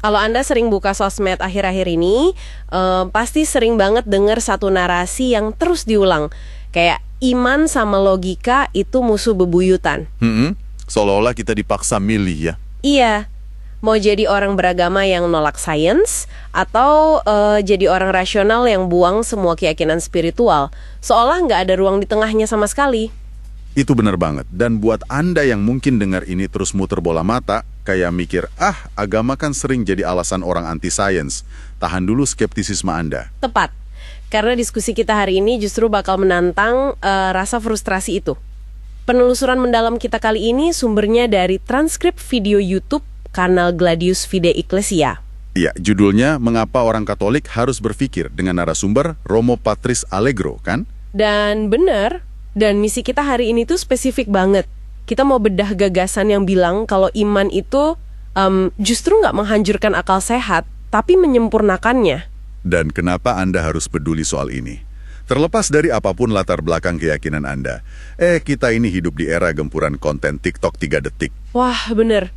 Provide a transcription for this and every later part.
Kalau Anda sering buka sosmed akhir-akhir ini, pasti sering banget dengar satu narasi yang terus diulang. Kayak iman sama logika itu musuh bebuyutan. Seolah-olah kita dipaksa milih ya. Iya, mau jadi orang beragama yang nolak sains, atau jadi orang rasional yang buang semua keyakinan spiritual. Seolah nggak ada ruang di tengahnya sama sekali. Itu benar banget. Dan buat Anda yang mungkin dengar ini terus muter bola mata, kayak mikir, agama kan sering jadi alasan orang anti-sains. Tahan dulu skeptisisme Anda. Tepat, karena diskusi kita hari ini justru bakal menantang rasa frustrasi itu. Penelusuran mendalam kita kali ini sumbernya dari transkrip video YouTube kanal Gladius Fide Ecclesia. Iya, judulnya Mengapa Orang Katolik Harus Berpikir, dengan narasumber Romo Patris Allegro, kan? Dan benar, dan misi kita hari ini tuh spesifik banget. Kita mau bedah gagasan yang bilang kalau iman itu justru nggak menghancurkan akal sehat, tapi menyempurnakannya. Dan kenapa Anda harus peduli soal ini? Terlepas dari apapun latar belakang keyakinan Anda, kita ini hidup di era gempuran konten TikTok 3 detik. Wah, bener.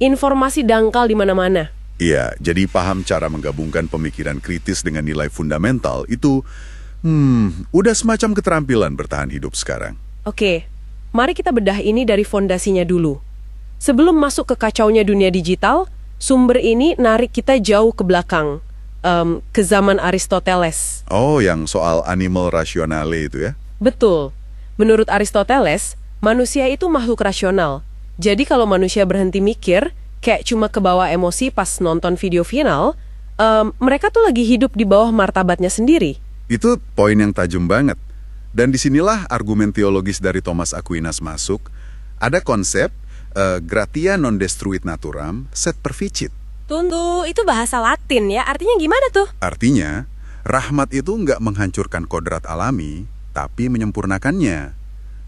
Informasi dangkal di mana-mana. Iya, jadi paham cara menggabungkan pemikiran kritis dengan nilai fundamental itu udah semacam keterampilan bertahan hidup sekarang. Oke, mari kita bedah ini dari fondasinya dulu. Sebelum masuk ke kacaunya dunia digital, sumber ini narik kita jauh ke belakang, ke zaman Aristoteles. Oh, yang soal animal rationale itu ya? Betul. Menurut Aristoteles, manusia itu makhluk rasional. Jadi kalau manusia berhenti mikir, kayak cuma kebawa emosi pas nonton video final, mereka tuh lagi hidup di bawah martabatnya sendiri. Itu poin yang tajam banget. Dan disinilah argumen teologis dari Thomas Aquinas masuk. Ada konsep gratia non destruit naturam sed perficit. Tunggu, itu bahasa Latin ya? Artinya gimana tuh? Artinya, rahmat itu nggak menghancurkan kodrat alami, tapi menyempurnakannya.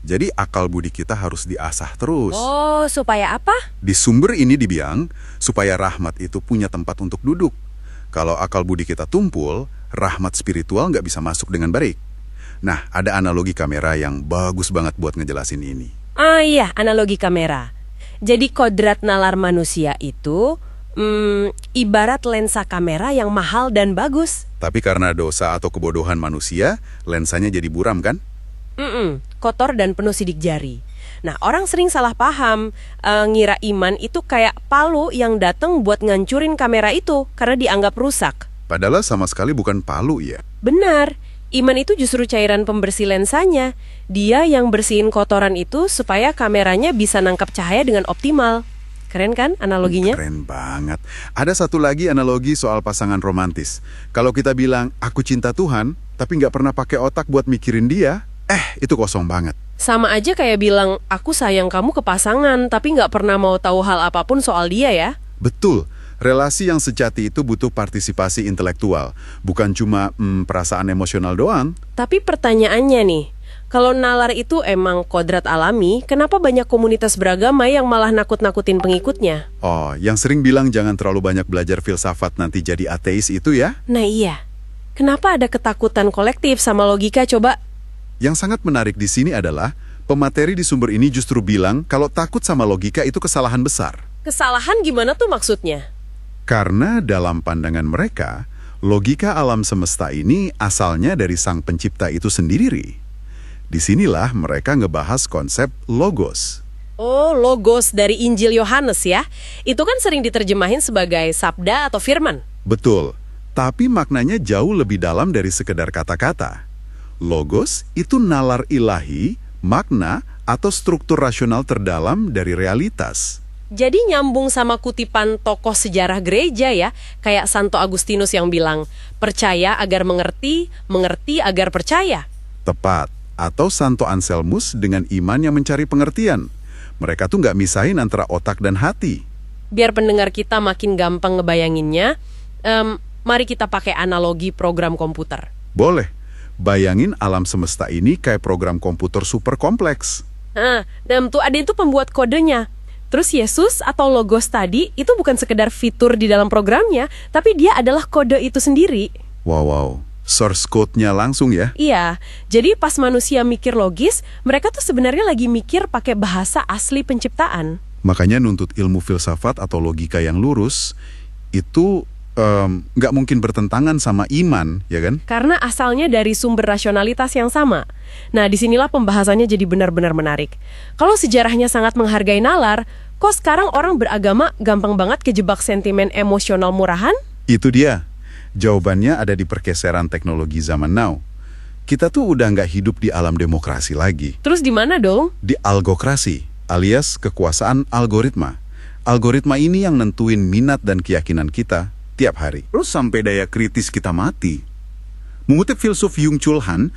Jadi akal budi kita harus diasah terus. Oh, supaya apa? Di sumber ini dibilang, supaya rahmat itu punya tempat untuk duduk. Kalau akal budi kita tumpul, rahmat spiritual nggak bisa masuk dengan baik. Nah, ada analogi kamera yang bagus banget buat ngejelasin ini. Ah iya, analogi kamera. Jadi kodrat nalar manusia itu ibarat lensa kamera yang mahal dan bagus. Tapi karena dosa atau kebodohan manusia, lensanya jadi buram kan? Kotor dan penuh sidik jari. Nah, orang sering salah paham, ngira iman itu kayak palu yang datang buat ngancurin kamera itu karena dianggap rusak. Padahal sama sekali bukan palu ya. Benar, iman itu justru cairan pembersih lensanya. Dia yang bersihin kotoran itu supaya kameranya bisa nangkap cahaya dengan optimal. Keren kan analoginya? Keren banget. Ada satu lagi analogi soal pasangan romantis. Kalau kita bilang, aku cinta Tuhan, tapi nggak pernah pakai otak buat mikirin dia, itu kosong banget. Sama aja kayak bilang, aku sayang kamu ke pasangan, tapi nggak pernah mau tahu hal apapun soal dia ya. Betul. Relasi yang sejati itu butuh partisipasi intelektual. Bukan cuma perasaan emosional doang. Tapi pertanyaannya nih, kalau nalar itu emang kodrat alami, kenapa banyak komunitas beragama yang malah nakut-nakutin pengikutnya? Oh, yang sering bilang jangan terlalu banyak belajar filsafat nanti jadi ateis itu ya? Nah iya, kenapa ada ketakutan kolektif sama logika coba? Yang sangat menarik di sini adalah, pemateri di sumber ini justru bilang kalau takut sama logika itu kesalahan besar. Kesalahan gimana tuh maksudnya? Karena dalam pandangan mereka, logika alam semesta ini asalnya dari sang pencipta itu sendiri. Disinilah mereka ngebahas konsep logos. Oh, logos dari Injil Yohanes ya. Itu kan sering diterjemahin sebagai sabda atau firman. Betul, tapi maknanya jauh lebih dalam dari sekedar kata-kata. Logos itu nalar ilahi, makna, atau struktur rasional terdalam dari realitas. Jadi nyambung sama kutipan tokoh sejarah gereja ya, kayak Santo Agustinus yang bilang, percaya agar mengerti, mengerti agar percaya. Tepat. Atau Santo Anselmus dengan iman yang mencari pengertian. Mereka tuh nggak misahin antara otak dan hati. Biar pendengar kita makin gampang ngebayanginnya, mari kita pakai analogi program komputer. Boleh. Bayangin alam semesta ini kayak program komputer super kompleks. Dan tuh ada itu pembuat kodenya. Terus Yesus atau logos tadi itu bukan sekedar fitur di dalam programnya, tapi dia adalah kode itu sendiri. Wow. Source code-nya langsung ya? Iya, jadi pas manusia mikir logis, mereka tuh sebenarnya lagi mikir pakai bahasa asli penciptaan. Makanya nuntut ilmu filsafat atau logika yang lurus, itu nggak mungkin bertentangan sama iman, ya kan? Karena asalnya dari sumber rasionalitas yang sama. Nah, disinilah pembahasannya jadi benar-benar menarik. Kalau sejarahnya sangat menghargai nalar, kok sekarang orang beragama gampang banget kejebak sentimen emosional murahan? Itu dia. Jawabannya ada di pergeseran teknologi zaman now. Kita tuh udah nggak hidup di alam demokrasi lagi. Terus di mana dong? Di algokrasi, alias kekuasaan algoritma. Algoritma ini yang nentuin minat dan keyakinan kita tiap hari. Terus sampai daya kritis kita mati. Mengutip filsuf Byung-Chul Han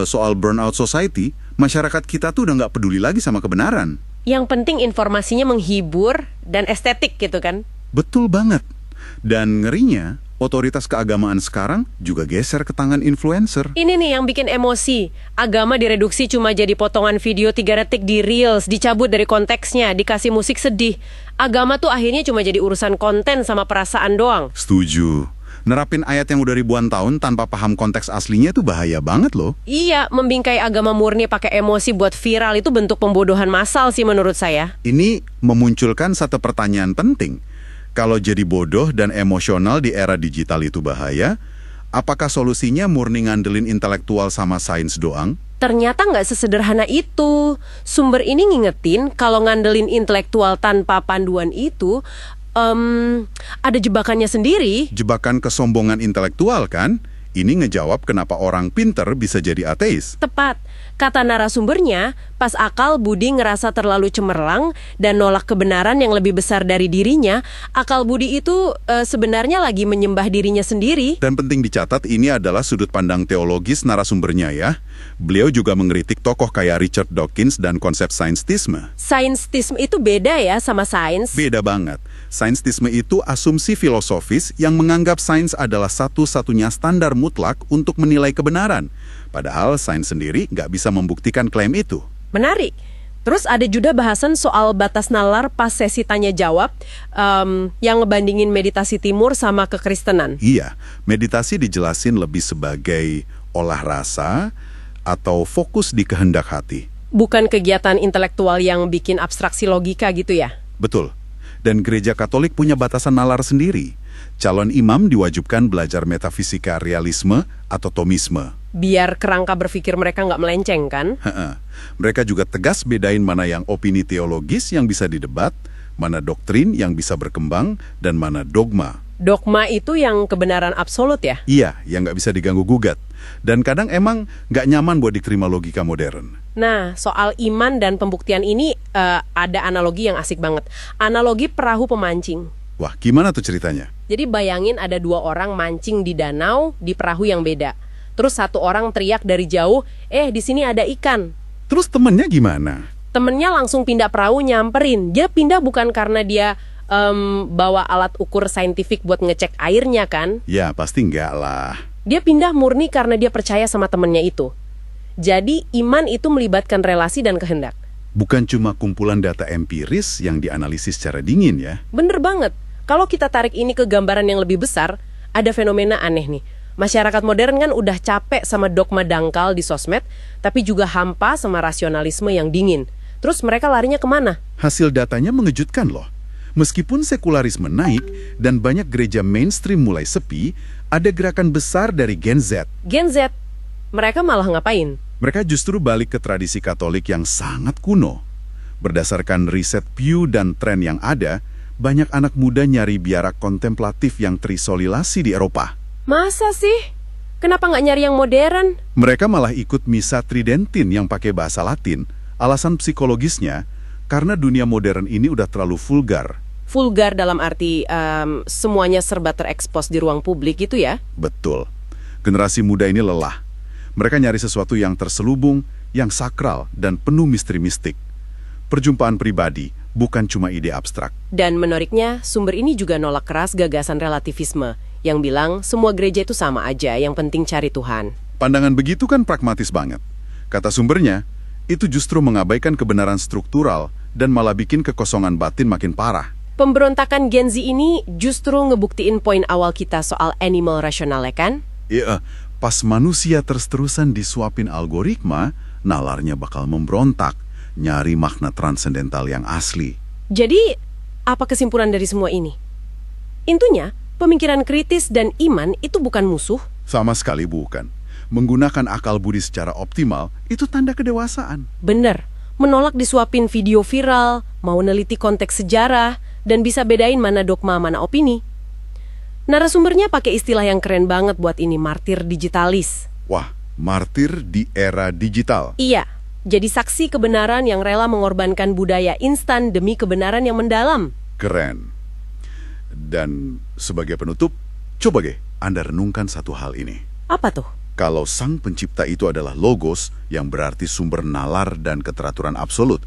soal burnout society, masyarakat kita tuh udah nggak peduli lagi sama kebenaran. Yang penting informasinya menghibur dan estetik gitu kan? Betul banget. Dan ngerinya, otoritas keagamaan sekarang juga geser ke tangan influencer. Ini nih yang bikin emosi. Agama direduksi cuma jadi potongan video 3 detik di Reels, dicabut dari konteksnya, dikasih musik sedih. Agama tuh akhirnya cuma jadi urusan konten sama perasaan doang. Setuju. Nerapin ayat yang udah ribuan tahun tanpa paham konteks aslinya itu bahaya banget loh. Iya, membingkai agama murni pakai emosi buat viral itu bentuk pembodohan massal sih menurut saya. Ini memunculkan satu pertanyaan penting. Kalau jadi bodoh dan emosional di era digital itu bahaya, apakah solusinya murni ngandelin intelektual sama sains doang? Ternyata nggak sesederhana itu. Sumber ini ngingetin kalau ngandelin intelektual tanpa panduan itu, ada jebakannya sendiri. Jebakan kesombongan intelektual kan? Ini ngejawab kenapa orang pinter bisa jadi ateis. Tepat. Kata narasumbernya, pas akal budi ngerasa terlalu cemerlang dan nolak kebenaran yang lebih besar dari dirinya, akal budi itu sebenarnya lagi menyembah dirinya sendiri. Dan penting dicatat, ini adalah sudut pandang teologis narasumbernya ya. Beliau juga mengkritik tokoh kayak Richard Dawkins dan konsep sainstisme. Sainstisme itu beda ya sama sains? Beda banget. Sainstisme itu asumsi filosofis yang menganggap sains adalah satu-satunya standar mutlak untuk menilai kebenaran. Padahal sains sendiri nggak bisa membuktikan klaim itu. Menarik. Terus ada juga bahasan soal batas nalar pas sesi tanya-jawab yang ngebandingin meditasi timur sama kekristenan. Iya, meditasi dijelasin lebih sebagai olah rasa atau fokus di kehendak hati. Bukan kegiatan intelektual yang bikin abstraksi logika gitu ya? Betul. Dan gereja Katolik punya batasan nalar sendiri. Calon imam diwajibkan belajar metafisika realisme atau Thomisme. Biar kerangka berpikir mereka nggak melenceng kan? Mereka juga tegas bedain mana yang opini teologis yang bisa didebat, mana doktrin yang bisa berkembang, dan mana dogma. Dogma itu yang kebenaran absolut ya? Iya, yang nggak bisa diganggu-gugat. Dan kadang emang nggak nyaman buat diterima logika modern. Nah, soal iman dan pembuktian ini ada analogi yang asik banget. Analogi perahu pemancing. Wah, gimana tuh ceritanya? Jadi bayangin ada 2 orang mancing di danau di perahu yang beda. Terus satu orang teriak dari jauh, di sini ada ikan. Terus temennya gimana? Temennya langsung pindah perahu nyamperin. Dia pindah bukan karena dia bawa alat ukur saintifik buat ngecek airnya kan? Ya, pasti enggak lah. Dia pindah murni karena dia percaya sama temennya itu. Jadi iman itu melibatkan relasi dan kehendak. Bukan cuma kumpulan data empiris yang dianalisis secara dingin ya. Bener banget. Kalau kita tarik ini ke gambaran yang lebih besar, ada fenomena aneh nih. Masyarakat modern kan udah capek sama dogma dangkal di sosmed, tapi juga hampa sama rasionalisme yang dingin. Terus mereka larinya kemana? Hasil datanya mengejutkan loh. Meskipun sekularisme naik dan banyak gereja mainstream mulai sepi, ada gerakan besar dari Gen Z. Gen Z? Mereka malah ngapain? Mereka justru balik ke tradisi Katolik yang sangat kuno. Berdasarkan riset Pew dan tren yang ada, banyak anak muda nyari biara kontemplatif yang terisolasi di Eropa. Masa sih? Kenapa nggak nyari yang modern? Mereka malah ikut misa tridentin yang pakai bahasa Latin. Alasan psikologisnya, karena dunia modern ini udah terlalu vulgar. Vulgar dalam arti semuanya serba terekspos di ruang publik gitu ya? Betul. Generasi muda ini lelah. Mereka nyari sesuatu yang terselubung, yang sakral, dan penuh misteri mistik. Perjumpaan pribadi, bukan cuma ide abstrak. Dan menariknya, sumber ini juga nolak keras gagasan relativisme, yang bilang semua gereja itu sama aja, yang penting cari Tuhan. Pandangan begitu kan pragmatis banget. Kata sumbernya, itu justru mengabaikan kebenaran struktural dan malah bikin kekosongan batin makin parah. Pemberontakan Gen Z ini justru ngebuktiin poin awal kita soal animal rasional ya kan? Iya, pas manusia terus-terusan disuapin algoritma, nalarnya bakal memberontak, nyari makna transendental yang asli. Jadi, apa kesimpulan dari semua ini? Intinya, pemikiran kritis dan iman itu bukan musuh. Sama sekali bukan. Menggunakan akal budi secara optimal itu tanda kedewasaan. Bener, menolak disuapin video viral, mau neliti konteks sejarah, dan bisa bedain mana dogma, mana opini. Narasumbernya pakai istilah yang keren banget buat ini, martir digitalis. Wah, martir di era digital. Iya, jadi saksi kebenaran yang rela mengorbankan budaya instan demi kebenaran yang mendalam. Keren. Dan sebagai penutup, coba Anda renungkan satu hal ini. Apa tuh? Kalau sang pencipta itu adalah logos, yang berarti sumber nalar dan keteraturan absolut.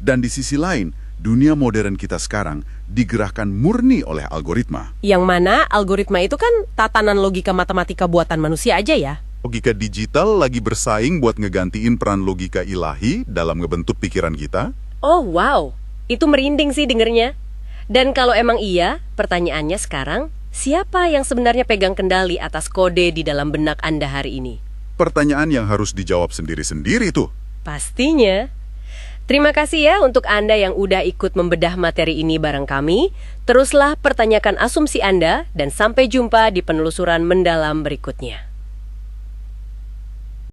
Dan di sisi lain, dunia modern kita sekarang digerakkan murni oleh algoritma. Yang mana algoritma itu kan tatanan logika matematika buatan manusia aja ya. Logika digital lagi bersaing buat ngegantiin peran logika ilahi dalam ngebentuk pikiran kita. Oh wow, itu merinding sih dengernya. Dan kalau emang iya, pertanyaannya sekarang, siapa yang sebenarnya pegang kendali atas kode di dalam benak Anda hari ini? Pertanyaan yang harus dijawab sendiri-sendiri tuh. Pastinya. Terima kasih ya untuk Anda yang udah ikut membedah materi ini bareng kami. Teruslah pertanyakan asumsi Anda dan sampai jumpa di penelusuran mendalam berikutnya.